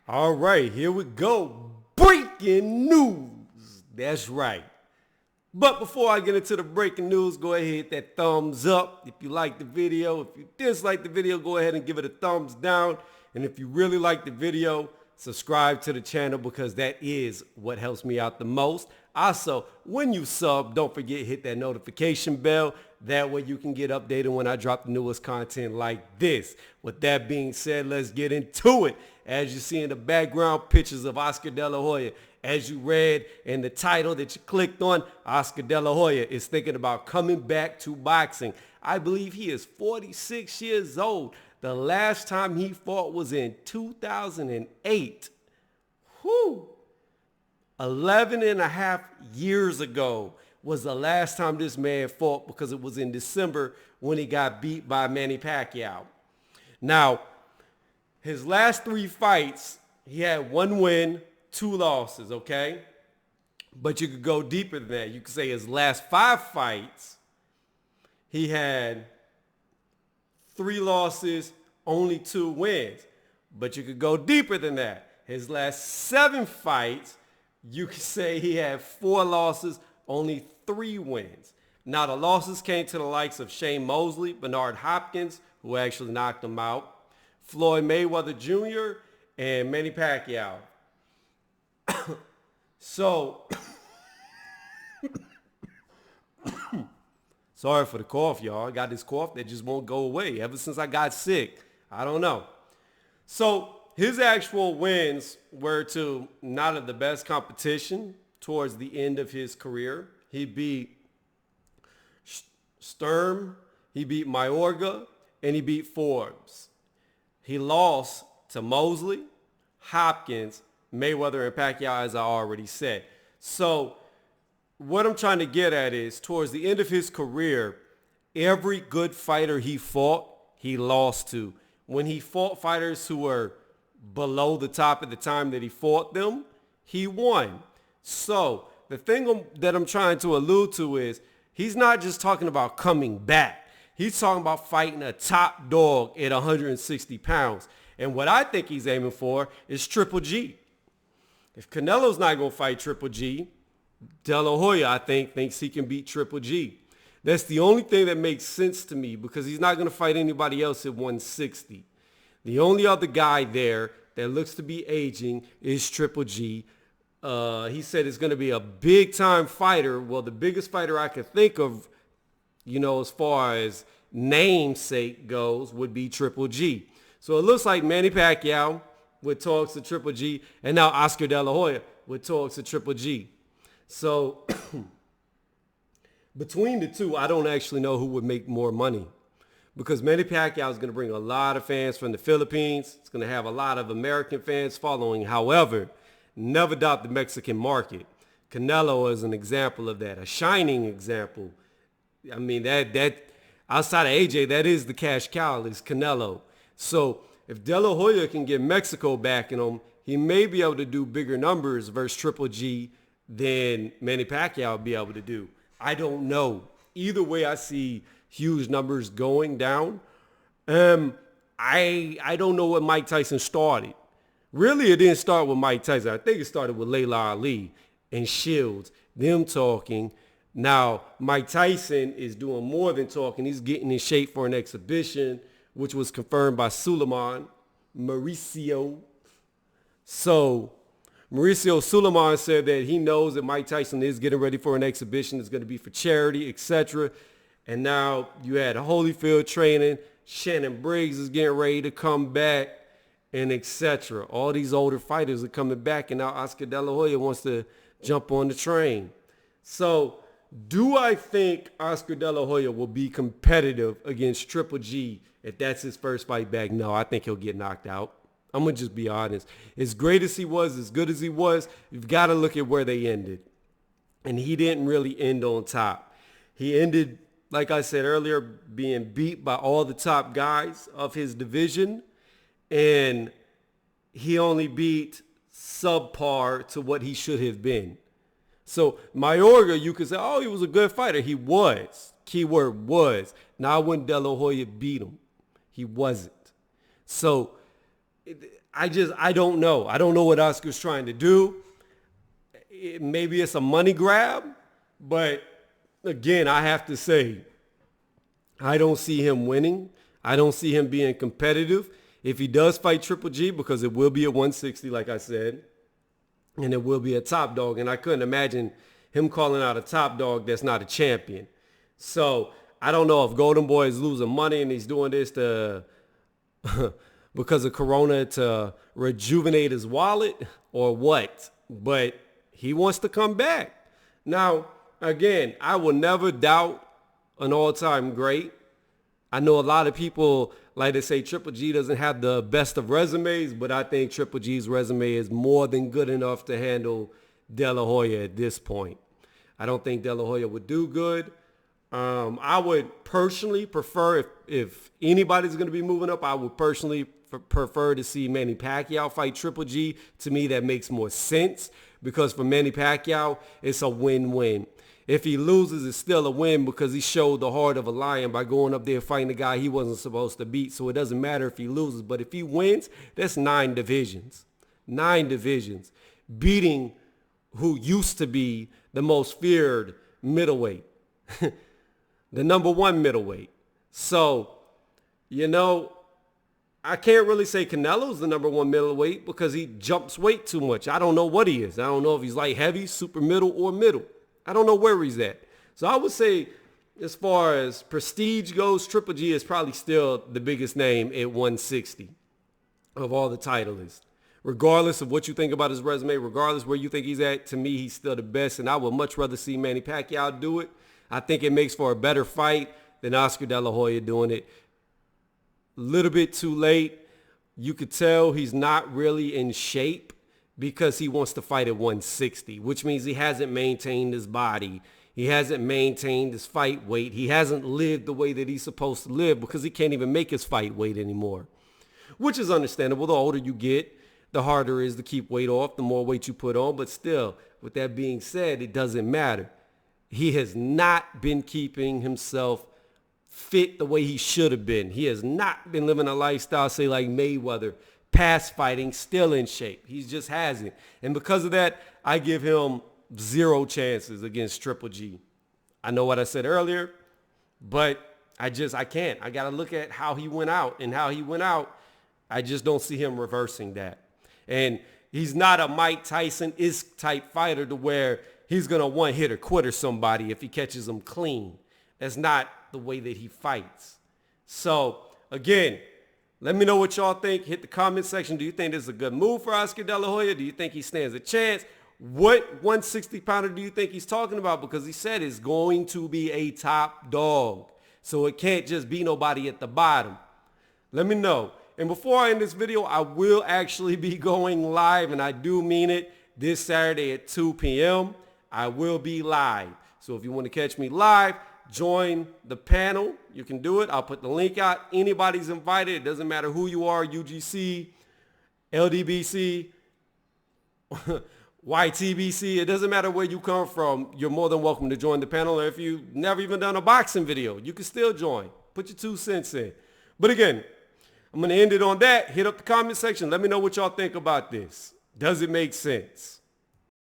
All right, here we go. Breaking news. That's right. But before I get into the breaking news, go ahead and hit that thumbs up if you like the video. If you dislike the video, go ahead and give it a thumbs down. And if you really like the video, subscribe to the channel because that is what helps me out the most. Also, when you sub, don't forget hit that notification bell. That way you can get updated when I drop the newest content like this. With that being said, let's get into it. As you see in the background, pictures of Oscar De La Hoya. As you read in the title that you clicked on, Oscar De La Hoya is thinking about coming back to boxing. I believe he is 46 years old. The last time he fought was in 2008. Whew. 11 and a half years ago was the last time this man fought because it was in December when he got beat by Manny Pacquiao. Now, his last 3 fights, he had 1 win, 2 losses, okay? But you could go deeper than that. You could say his last 5 fights, he had 3 losses, only 2 wins. But you could go deeper than that. His last 7 fights, you could say he had 4 losses, only 3 wins. Now, the losses came to the likes of Shane Mosley, Bernard Hopkins, who actually knocked him out, Floyd Mayweather Jr., and Manny Pacquiao. So, sorry for the cough, y'all. I got this cough that just won't go away ever since I got sick. I don't know. So, his actual wins were to not of the best competition towards the end of his career. He beat Sturm, he beat Mayorga, and he beat Forbes. He lost to Mosley, Hopkins, Mayweather, and Pacquiao, as I already said. So what I'm trying to get at is towards the end of his career, every good fighter he fought, he lost to. When he fought fighters who were below the top at the time that he fought them, he won. So the thing that I'm trying to allude to is he's not just talking about coming back. He's talking about fighting a top dog at 160 pounds. And what I think he's aiming for is Triple G. If Canelo's not going to fight Triple G, De La Hoya, I think, thinks he can beat Triple G. That's the only thing that makes sense to me because he's not going to fight anybody else at 160. The only other guy there that looks to be aging is Triple G. He said it's going to be a big-time fighter. Well, the biggest fighter I could think of, as far as namesake goes, would be Triple G. So it looks like Manny Pacquiao with talks to Triple G, and now Oscar De La Hoya with talks to Triple G. So between the two, I don't actually know who would make more money because Manny Pacquiao is going to bring a lot of fans from the Philippines. It's going to have a lot of American fans following. However, never doubt the Mexican market. Canelo is an example of that, a shining example. I mean, that outside of AJ, that is the cash cow, is Canelo. So if De La Hoya can get Mexico backing him, he may be able to do bigger numbers versus Triple G than Manny Pacquiao will be able to do. I don't know. Either way, I see huge numbers going down. I don't know what Mike Tyson started. Really, it didn't start with Mike Tyson. I think it started with Layla Ali and Shields, them talking. Now, Mike Tyson is doing more than talking. He's getting in shape for an exhibition, which was confirmed by Mauricio. So Mauricio Suleiman said that he knows that Mike Tyson is getting ready for an exhibition. It's going to be for charity, etc. And now you had Holyfield training. Shannon Briggs is getting ready to come back, and etc. All these older fighters are coming back, and now Oscar De La Hoya wants to jump on the train. So do I think Oscar De La Hoya will be competitive against Triple G if that's his first fight back? No, I think he'll get knocked out. I'm going to just be honest. As great as he was, as good as he was, you've got to look at where they ended. And he didn't really end on top. He ended, like I said earlier, being beat by all the top guys of his division. And he only beat subpar to what he should have been. So Mayorga, you could say, oh, he was a good fighter. He was. Keyword was. Now when De La Hoya beat him, he wasn't. So I don't know. I don't know what Oscar's trying to do. Maybe it's a money grab, but again, I have to say, I don't see him winning. I don't see him being competitive. If he does fight Triple G, because it will be at 160, like I said, and it will be a top dog, and I couldn't imagine him calling out a top dog that's not a champion. So I don't know if Golden Boy is losing money and he's doing this to because of Corona to rejuvenate his wallet or what. But he wants to come back. Now, again, I will never doubt an all-time great. I know a lot of people like to say Triple G doesn't have the best of resumes, but I think Triple G's resume is more than good enough to handle De La Hoya at this point. I don't think De La Hoya would do good. I would personally prefer, if anybody's going to be moving up, I would personally prefer to see Manny Pacquiao fight Triple G. To me, that makes more sense because for Manny Pacquiao, it's a win-win. If he loses, it's still a win because he showed the heart of a lion by going up there fighting a guy he wasn't supposed to beat. So it doesn't matter if he loses. But if he wins, that's 9 divisions. 9 divisions. Beating who used to be the most feared middleweight. The number 1 middleweight. So, I can't really say Canelo's the number 1 middleweight because he jumps weight too much. I don't know what he is. I don't know if he's light heavy, super middle, or middle. I don't know where he's at. So I would say as far as prestige goes, Triple G is probably still the biggest name at 160 of all the titleists. Regardless of what you think about his resume, regardless where you think he's at, to me, he's still the best. And I would much rather see Manny Pacquiao do it. I think it makes for a better fight than Oscar De La Hoya doing it. A little bit too late. You could tell he's not really in shape because he wants to fight at 160, which means he hasn't maintained his body. He hasn't maintained his fight weight. He hasn't lived the way that he's supposed to live because he can't even make his fight weight anymore, which is understandable. The older you get, the harder it is to keep weight off, the more weight you put on. But still, with that being said, it doesn't matter. He has not been keeping himself fit the way he should have been. He has not been living a lifestyle, say like Mayweather, past fighting, still in shape. He just hasn't. And because of that, I give him 0 chances against Triple G. I know what I said earlier, but I can't. I got to look at how he went out, and how he went out, I just don't see him reversing that. And he's not a Mike Tyson-esque type fighter to where he's going to one-hit or quitter somebody if he catches them clean. That's not the way that he fights. So, again, let me know what y'all think. Hit the comment section. Do you think this is a good move for Oscar De La Hoya? Do you think he stands a chance? What 160-pounder do you think he's talking about? Because he said it's going to be a top dog. So it can't just be nobody at the bottom. Let me know. And before I end this video, I will actually be going live, and I do mean it, this Saturday at 2 p.m. I will be live. So if you want to catch me live, join the panel. You can do it. I'll put the link out. Anybody's invited. It doesn't matter who you are, UGC, LDBC, YTBC. It doesn't matter where you come from. You're more than welcome to join the panel. Or if you've never even done a boxing video, you can still join. Put your 2 cents in. But again, I'm going to end it on that. Hit up the comment section. Let me know what y'all think about this. Does it make sense?